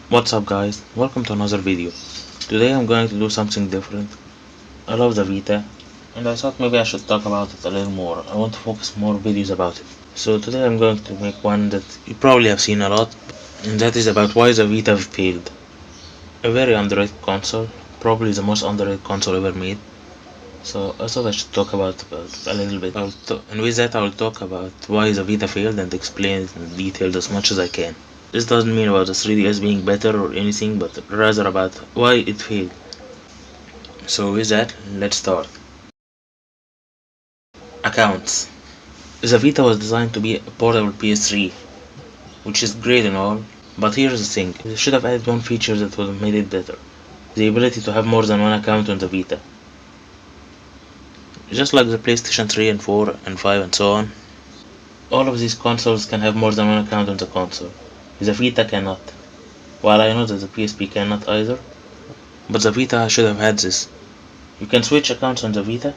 What's up guys, welcome to another video. Today I'm going to do something different. I love the Vita and I thought maybe I should talk about it a little more. I want to focus more videos about it. So today I'm going to make one that you probably have seen a lot, and that is about why the Vita failed. A very underrated console, probably the most underrated console ever made. So I thought I should talk about it a little bit. And with that I will talk about why the Vita failed and explain it in detail as much as I can. This doesn't mean about the 3DS being better or anything, but rather about why it failed. So with that, let's start. Accounts. The Vita was designed to be a portable PS3, which is great and all, but here's the thing, they should have added one feature that would have made it better. The ability to have more than one account on the Vita. Just like the PlayStation 3 and 4 and 5 and so on, all of these consoles can have more than one account on the console. The Vita cannot. While I know that the PSP cannot either, but the Vita should have had this. You can switch accounts on the Vita,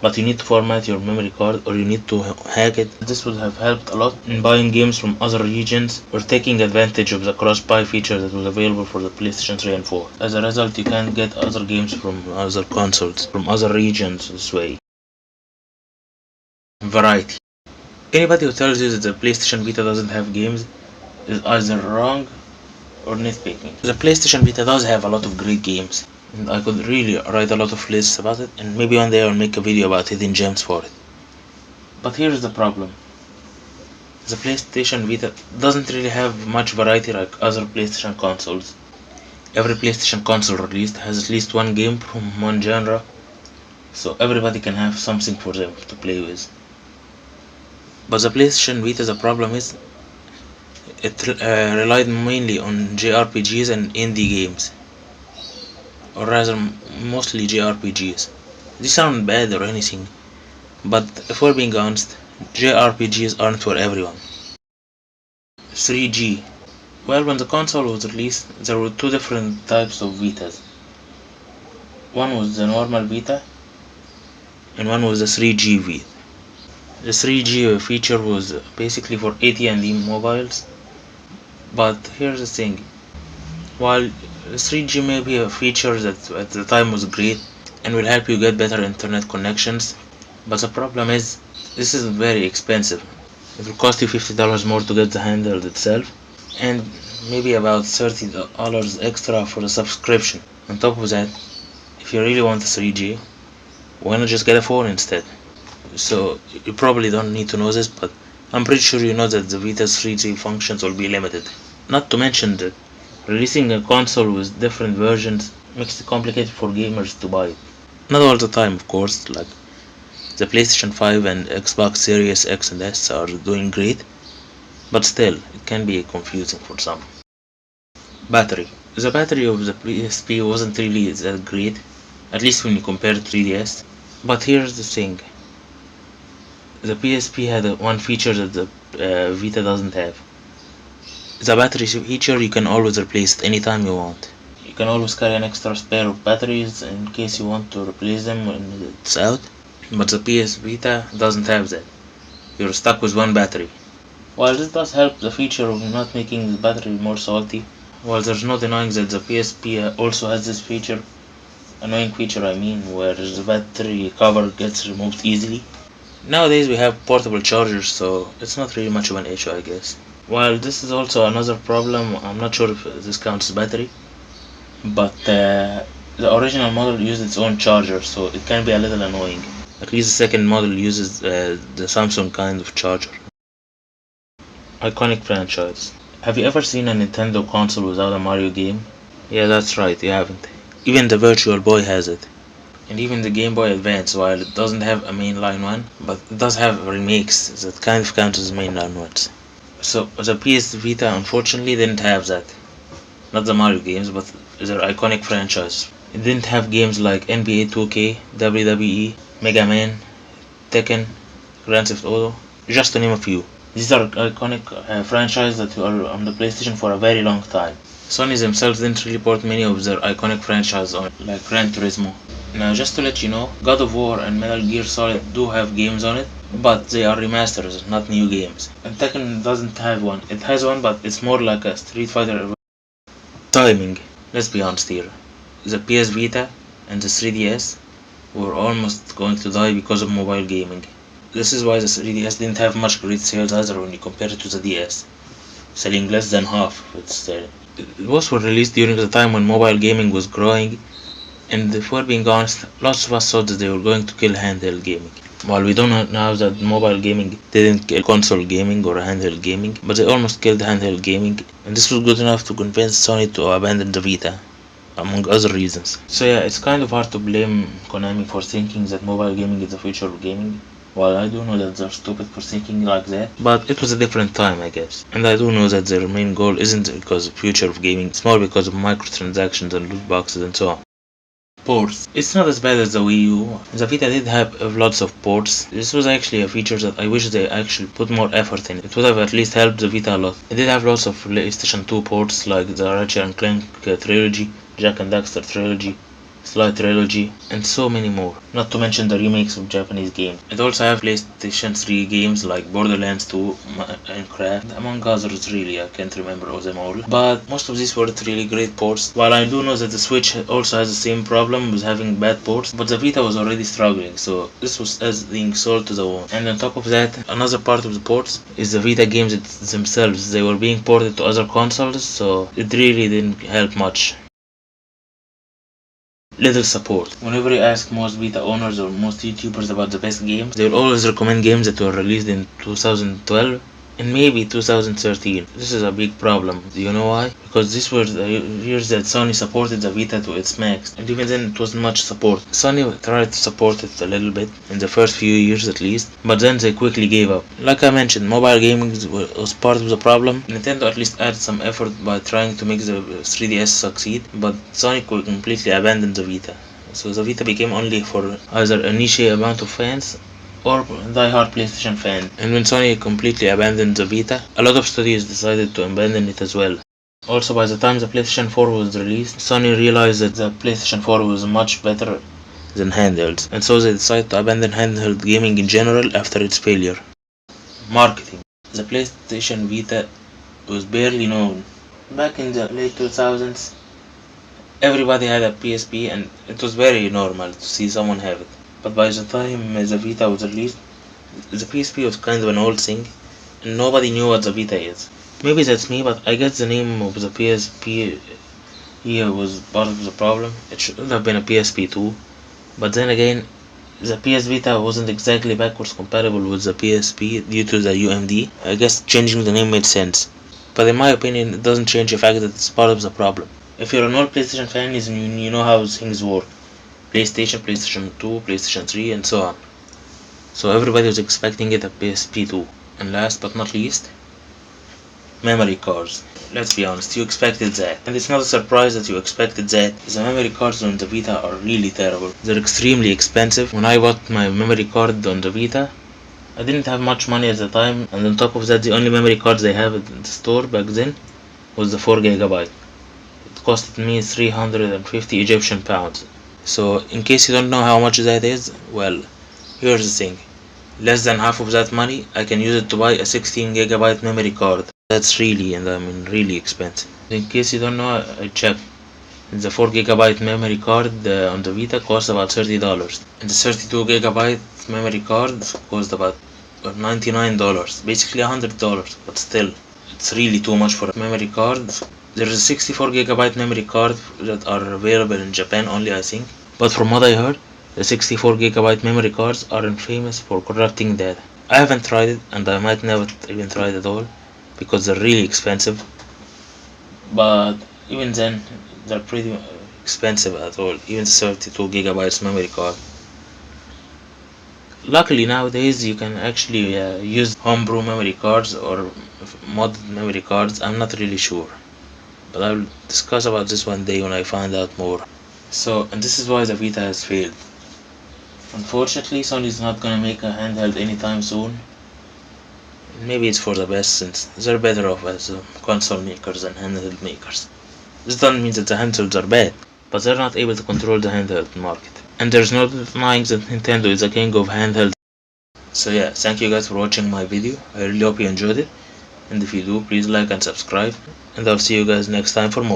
but you need to format your memory card or you need to hack it. This would have helped a lot in buying games from other regions or taking advantage of the cross-buy feature that was available for the PlayStation 3 and 4. As a result, you can't get other games from other consoles, from other regions this way. Variety. Anybody who tells you that the PlayStation Vita doesn't have games is either wrong or nitpicking. The PlayStation Vita does have a lot of great games, and I could really write a lot of lists about it, and maybe one day I'll make a video about hidden gems for it. But here's the problem. The PlayStation Vita doesn't really have much variety like other PlayStation consoles. Every PlayStation console released has at least one game from one genre, so everybody can have something for them to play with. But the PlayStation Vita, the problem is, it relied mainly on JRPGs and indie games, or rather mostly JRPGs. These sound bad or anything, but if we're being honest, JRPGs aren't for everyone. 3G. Well, when the console was released, there were two different types of Vitas. One was the normal Vita, and one was the 3G Vita. The 3G feature was basically for AT&T mobiles. But here's the thing, while 3G may be a feature that at the time was great and will help you get better internet connections, but the problem is, this is very expensive. It will cost you $50 more to get the handheld itself, and maybe about $30 extra for the subscription. On top of that, if you really want a 3G, why not just get a phone instead? So you probably don't need to know this, but I'm pretty sure you know that the Vita's 3G functions will be limited. Not to mention that releasing a console with different versions makes it complicated for gamers to buy it. Not all the time, of course, like the PlayStation 5 and Xbox Series X and S are doing great, but still, it can be confusing for some. Battery. The battery of the PSP wasn't really that great, at least when you compare to 3DS. But here's the thing. The PSP had one feature that the Vita doesn't have. The battery feature you can always replace it anytime you want. You can always carry an extra spare of batteries in case you want to replace them when it's out. But the PS Vita doesn't have that. You're stuck with one battery. While this does help the feature of not making the battery more salty, while there's no denying that the PSP also has this feature, annoying feature I mean, where the battery cover gets removed easily. Nowadays we have portable chargers, so it's not really much of an issue, I guess. While this is also another problem, I'm not sure if this counts as battery, but the original model used its own charger, so it can be a little annoying. At least the second model uses the Samsung kind of charger. Iconic franchise. Have you ever seen a Nintendo console without a Mario game? Yeah, that's right, you haven't. Even the Virtual Boy has it. And even the Game Boy Advance, while it doesn't have a mainline one, but it does have remakes that kind of count as mainline ones. So the PS Vita unfortunately didn't have that. Not the Mario games, but their iconic franchise. It didn't have games like NBA 2K, WWE, Mega Man, Tekken, Grand Theft Auto, just to name a few. These are iconic franchises that were on the PlayStation for a very long time. Sony themselves didn't really port many of their iconic franchises on it, like Gran Turismo. Now just to let you know, God of War and Metal Gear Solid do have games on it, but they are remasters, not new games. And Tekken doesn't have one. It has one, but it's more like a Street Fighter. Timing. Let's be honest here. The PS Vita and the 3DS were almost going to die because of mobile gaming. This is why the 3DS didn't have much great sales either when you compare it to the DS, selling less than half of its sale. Both were released during the time when mobile gaming was growing, and if we're being honest, lots of us thought that they were going to kill handheld gaming. While we don't know now that mobile gaming didn't kill console gaming or handheld gaming, but they almost killed handheld gaming, and this was good enough to convince Sony to abandon the Vita, among other reasons. So yeah, it's kind of hard to blame Konami for thinking that mobile gaming is the future of gaming. While I do know that they're stupid for thinking like that, but it was a different time, I guess. And I do know that their main goal isn't because of the future of gaming, it's more because of microtransactions and loot boxes and so on. Ports. It's not as bad as the Wii U. The Vita did have lots of ports. This was actually a feature that I wish they actually put more effort in. It would have at least helped the Vita a lot. It did have lots of PlayStation 2 ports like the Ratchet and Clank trilogy, Jak and Daxter trilogy, Sly trilogy, and so many more. Not to mention the remakes of Japanese games. It also have PlayStation 3 games like Borderlands 2, Minecraft, among others really, I can't remember all them all. But most of these weren't really great ports. While I do know that the Switch also has the same problem with having bad ports, but the Vita was already struggling, so this was as being sold to the woman. And on top of that, another part of the ports is the Vita games themselves. They were being ported to other consoles, so it really didn't help much. Little support. Whenever you ask most Vita owners or most YouTubers about the best games, they will always recommend games that were released in 2012 and maybe 2013. This is a big problem. Do you know why? Because these were the years that Sony supported the Vita to its max, and even then it wasn't much support. Sony tried to support it a little bit in the first few years at least, but then they quickly gave up. Like I mentioned, mobile gaming was part of the problem. Nintendo at least added some effort by trying to make the 3DS succeed, but Sony completely abandoned the Vita. So the Vita became only for either a niche amount of fans or die-hard PlayStation fan. And when Sony completely abandoned the Vita, a lot of studios decided to abandon it as well. Also, by the time the PlayStation 4 was released, Sony realized that the PlayStation 4 was much better than handhelds, and so they decided to abandon handheld gaming in general after its failure. Marketing. The PlayStation Vita was barely known. Back in the late 2000s, everybody had a PSP and it was very normal to see someone have it. But by the time the Vita was released, the PSP was kind of an old thing, and nobody knew what the Vita is. Maybe that's me, but I guess the name of the PSP here was part of the problem. It should have been a PSP 2, but then again, the PS Vita wasn't exactly backwards compatible with the PSP due to the UMD. I guess changing the name made sense, but in my opinion, it doesn't change the fact that it's part of the problem. If you're an old PlayStation fan, you know how things work. PlayStation, PlayStation 2, PlayStation 3, and so on. So everybody was expecting it at PSP 2. And last but not least, memory cards. Let's be honest, you expected that. And it's not a surprise that you expected that. The memory cards on the Vita are really terrible. They're extremely expensive. When I bought my memory card on the Vita, I didn't have much money at the time, and on top of that, the only memory cards they have at the store back then was the 4GB. It costed me 350 Egyptian pounds. So, in case you don't know how much that is, well, here's the thing. Less than half of that money, I can use it to buy a 16GB memory card. That's really, and I mean really expensive. In case you don't know, I checked. The 4GB memory card on the Vita costs about $30. And the 32GB memory card cost about $99. Basically $100, but still, it's really too much for a memory card. There is a 64GB memory card that are available in Japan only, I think. But from what I heard, the 64GB memory cards are infamous for corrupting data. I haven't tried it, and I might never even try it at all, because they're really expensive. But even then, they're pretty expensive at all, even the 32GB memory card. Luckily nowadays you can actually use homebrew memory cards or modded memory cards. I'm not really sure, but I'll discuss about this one day when I find out more. So, and this is why the Vita has failed. Unfortunately, Sony is not gonna make a handheld anytime soon. Maybe it's for the best, since they're better off as console makers than handheld makers. This doesn't mean that the handhelds are bad, but they're not able to control the handheld market. And there's no denying that Nintendo is the king of handheld. So yeah, thank you guys for watching my video. I really hope you enjoyed it. And if you do, please like and subscribe. And I'll see you guys next time for more.